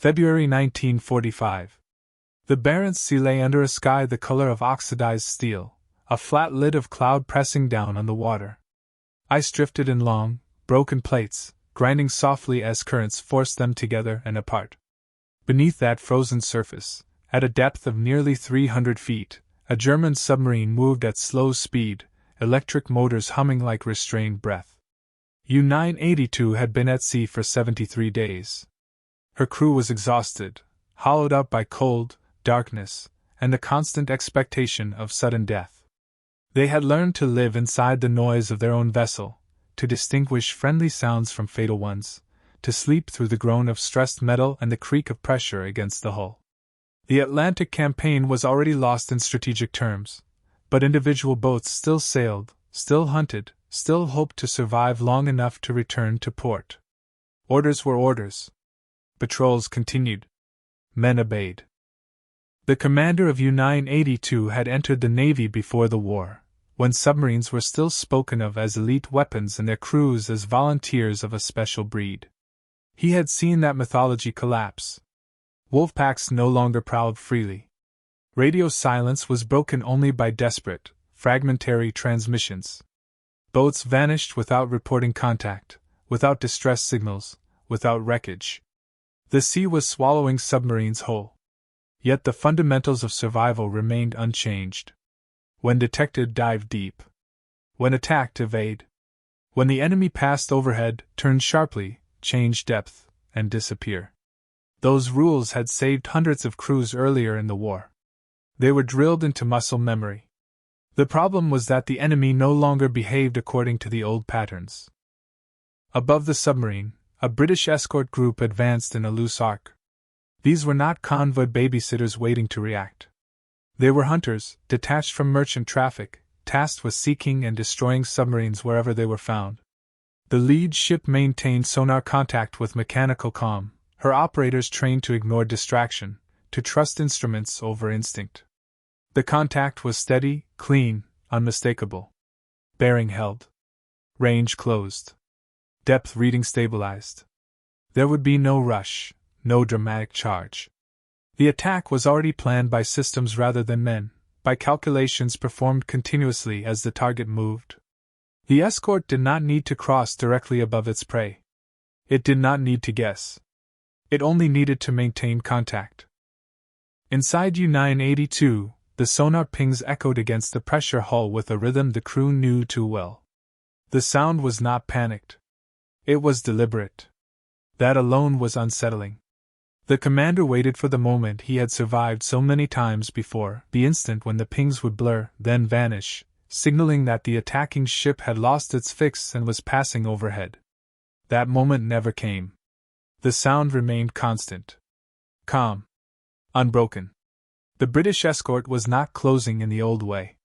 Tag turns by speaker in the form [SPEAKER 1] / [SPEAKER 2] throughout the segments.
[SPEAKER 1] February 1945. The Barents Sea lay under a sky the color of oxidized steel, a flat lid of cloud pressing down on the water. Ice drifted in long, broken plates, grinding softly as currents forced them together and apart. Beneath that frozen surface, at a depth of nearly 300 feet, a German submarine moved at slow speed, electric motors humming like restrained breath. U-982 had been at sea for 73 days. Her crew was exhausted, hollowed out by cold, darkness, and the constant expectation of sudden death. They had learned to live inside the noise of their own vessel, to distinguish friendly sounds from fatal ones, to sleep through the groan of stressed metal and the creak of pressure against the hull. The Atlantic campaign was already lost in strategic terms, but individual boats still sailed, still hunted, still hoped to survive long enough to return to port. Orders were orders. Patrols continued. Men obeyed. The commander of U-982 had entered the Navy before the war, when submarines were still spoken of as elite weapons and their crews as volunteers of a special breed. He had seen that mythology collapse. Wolfpacks no longer prowled freely. Radio silence was broken only by desperate, fragmentary transmissions. Boats vanished without reporting contact, without distress signals, without wreckage. The sea was swallowing submarines whole. Yet the fundamentals of survival remained unchanged. When detected, dive deep. When attacked, evade. When the enemy passed overhead, turn sharply, change depth, and disappear. Those rules had saved hundreds of crews earlier in the war. They were drilled into muscle memory. The problem was that the enemy no longer behaved according to the old patterns. Above the submarine, a British escort group advanced in a loose arc. These were not convoy babysitters waiting to react. They were hunters, detached from merchant traffic, tasked with seeking and destroying submarines wherever they were found. The lead ship maintained sonar contact with mechanical calm, her operators trained to ignore distraction, to trust instruments over instinct. The contact was steady, clean, unmistakable. Bearing held. Range closed. Depth reading stabilized. There would be no rush, no dramatic charge. The attack was already planned by systems rather than men, by calculations performed continuously as the target moved. The escort did not need to cross directly above its prey. It did not need to guess. It only needed to maintain contact. Inside U-982, the sonar pings echoed against the pressure hull with a rhythm the crew knew too well. The sound was not panicked. It was deliberate. That alone was unsettling. The commander waited for the moment he had survived so many times before, the instant when the pings would blur, then vanish, signaling that the attacking ship had lost its fix and was passing overhead. That moment never came. The sound remained constant. Calm. Unbroken. The British escort was not closing in the old way.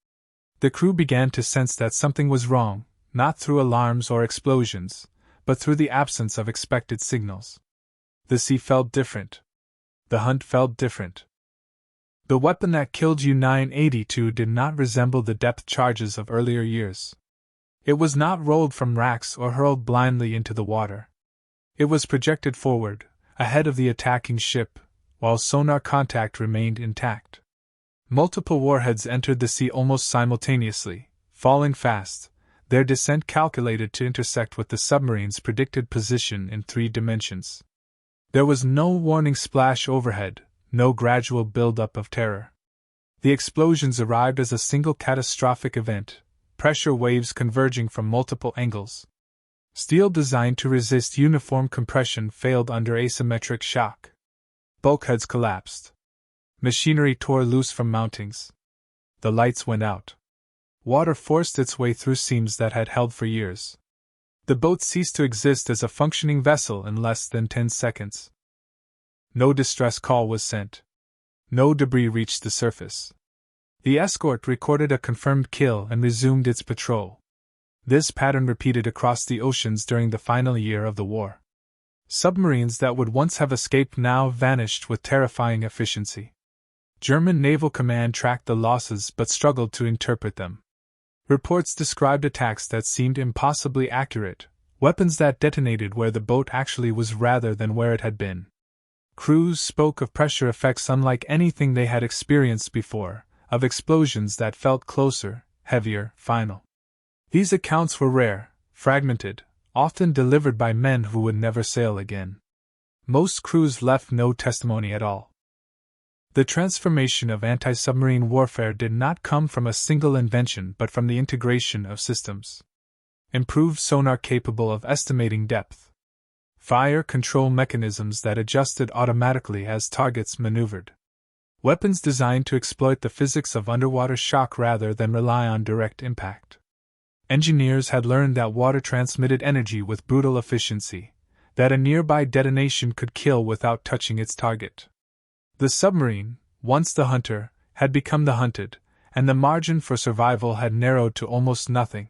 [SPEAKER 1] The crew began to sense that something was wrong, not through alarms or explosions, but through the absence of expected signals. The sea felt different. The hunt felt different. The weapon that killed U-982 did not resemble the depth charges of earlier years. It was not rolled from racks or hurled blindly into the water. It was projected forward, ahead of the attacking ship, while sonar contact remained intact. Multiple warheads entered the sea almost simultaneously, falling fast, their descent calculated to intersect with the submarine's predicted position in 3 dimensions. There was no warning splash overhead, no gradual build-up of terror. The explosions arrived as a single catastrophic event, pressure waves converging from multiple angles. Steel designed to resist uniform compression failed under asymmetric shock. Bulkheads collapsed. Machinery tore loose from mountings. The lights went out. Water forced its way through seams that had held for years. The boat ceased to exist as a functioning vessel in less than 10 seconds. No distress call was sent. No debris reached the surface. The escort recorded a confirmed kill and resumed its patrol. This pattern repeated across the oceans during the final year of the war. Submarines that would once have escaped now vanished with terrifying efficiency. German Naval Command tracked the losses but struggled to interpret them. Reports described attacks that seemed impossibly accurate, weapons that detonated where the boat actually was rather than where it had been. Crews spoke of pressure effects unlike anything they had experienced before, of explosions that felt closer, heavier, final. These accounts were rare, fragmented, often delivered by men who would never sail again. Most crews left no testimony at all. The transformation of anti-submarine warfare did not come from a single invention but from the integration of systems. Improved sonar capable of estimating depth. Fire control mechanisms that adjusted automatically as targets maneuvered. Weapons designed to exploit the physics of underwater shock rather than rely on direct impact. Engineers had learned that water transmitted energy with brutal efficiency, that a nearby detonation could kill without touching its target. The submarine, once the hunter, had become the hunted, and the margin for survival had narrowed to almost nothing.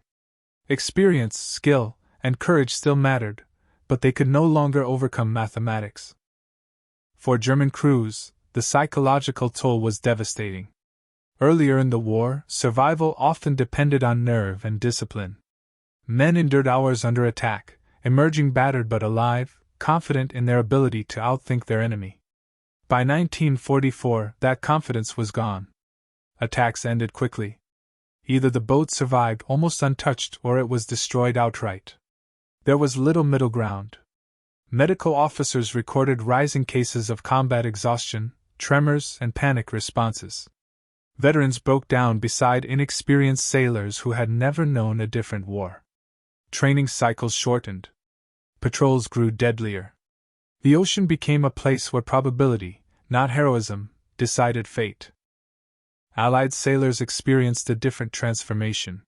[SPEAKER 1] Experience, skill, and courage still mattered, but they could no longer overcome mathematics. For German crews, the psychological toll was devastating. Earlier in the war, survival often depended on nerve and discipline. Men endured hours under attack, emerging battered but alive, confident in their ability to outthink their enemy. By 1944, that confidence was gone. Attacks ended quickly. Either the boat survived almost untouched or it was destroyed outright. There was little middle ground. Medical officers recorded rising cases of combat exhaustion, tremors, and panic responses. Veterans broke down beside inexperienced sailors who had never known a different war. Training cycles shortened. Patrols grew deadlier. The ocean became a place where probability, not heroism, decided fate. Allied sailors experienced a different transformation.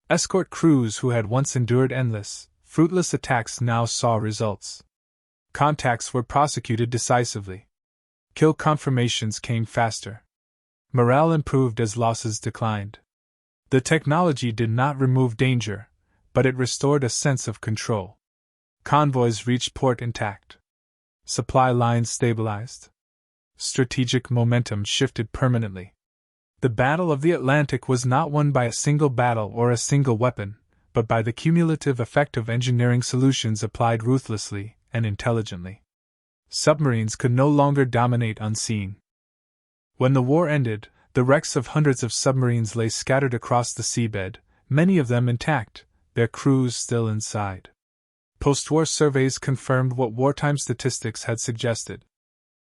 [SPEAKER 1] Escort crews who had once endured endless, fruitless attacks now saw results. Contacts were prosecuted decisively. Kill confirmations came faster. Morale improved as losses declined. The technology did not remove danger, but it restored a sense of control. Convoys reached port intact. Supply lines stabilized. Strategic momentum shifted permanently. The Battle of the Atlantic was not won by a single battle or a single weapon, but by the cumulative effect of engineering solutions applied ruthlessly and intelligently. Submarines could no longer dominate unseen. When the war ended, the wrecks of hundreds of submarines lay scattered across the seabed, many of them intact, their crews still inside. Post-war surveys confirmed what wartime statistics had suggested.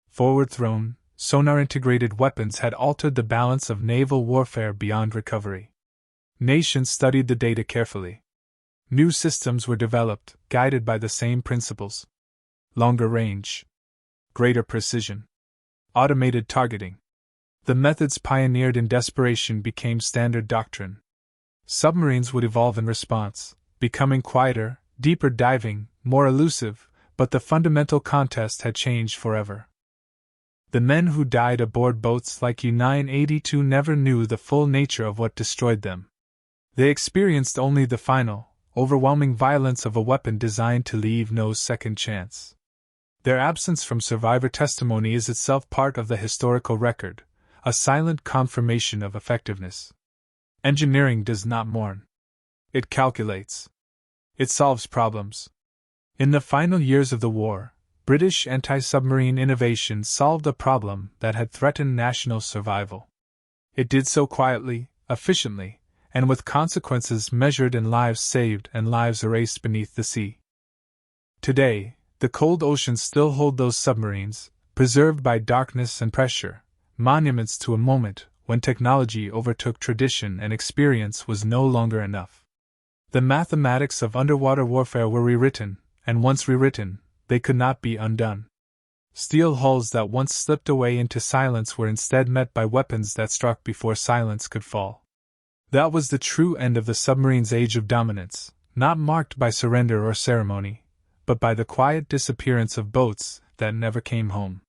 [SPEAKER 1] Forward-thrown, sonar-integrated weapons had altered the balance of naval warfare beyond recovery. Nations studied the data carefully. New systems were developed, guided by the same principles. Longer range. Greater precision. Automated targeting. The methods pioneered in desperation became standard doctrine. Submarines would evolve in response, becoming quieter, deeper diving, more elusive, but the fundamental contest had changed forever. The men who died aboard boats like U-982 never knew the full nature of what destroyed them. They experienced only the final, overwhelming violence of a weapon designed to leave no second chance. Their absence from survivor testimony is itself part of the historical record, a silent confirmation of effectiveness. Engineering does not mourn. It calculates. It solves problems. In the final years of the war, British anti-submarine innovation solved a problem that had threatened national survival. It did so quietly, efficiently, and with consequences measured in lives saved and lives erased beneath the sea. Today, the cold oceans still hold those submarines, preserved by darkness and pressure, monuments to a moment when technology overtook tradition and experience was no longer enough. The mathematics of underwater warfare were rewritten, and once rewritten, they could not be undone. Steel hulls that once slipped away into silence were instead met by weapons that struck before silence could fall. That was the true end of the submarine's age of dominance, not marked by surrender or ceremony, but by the quiet disappearance of boats that never came home.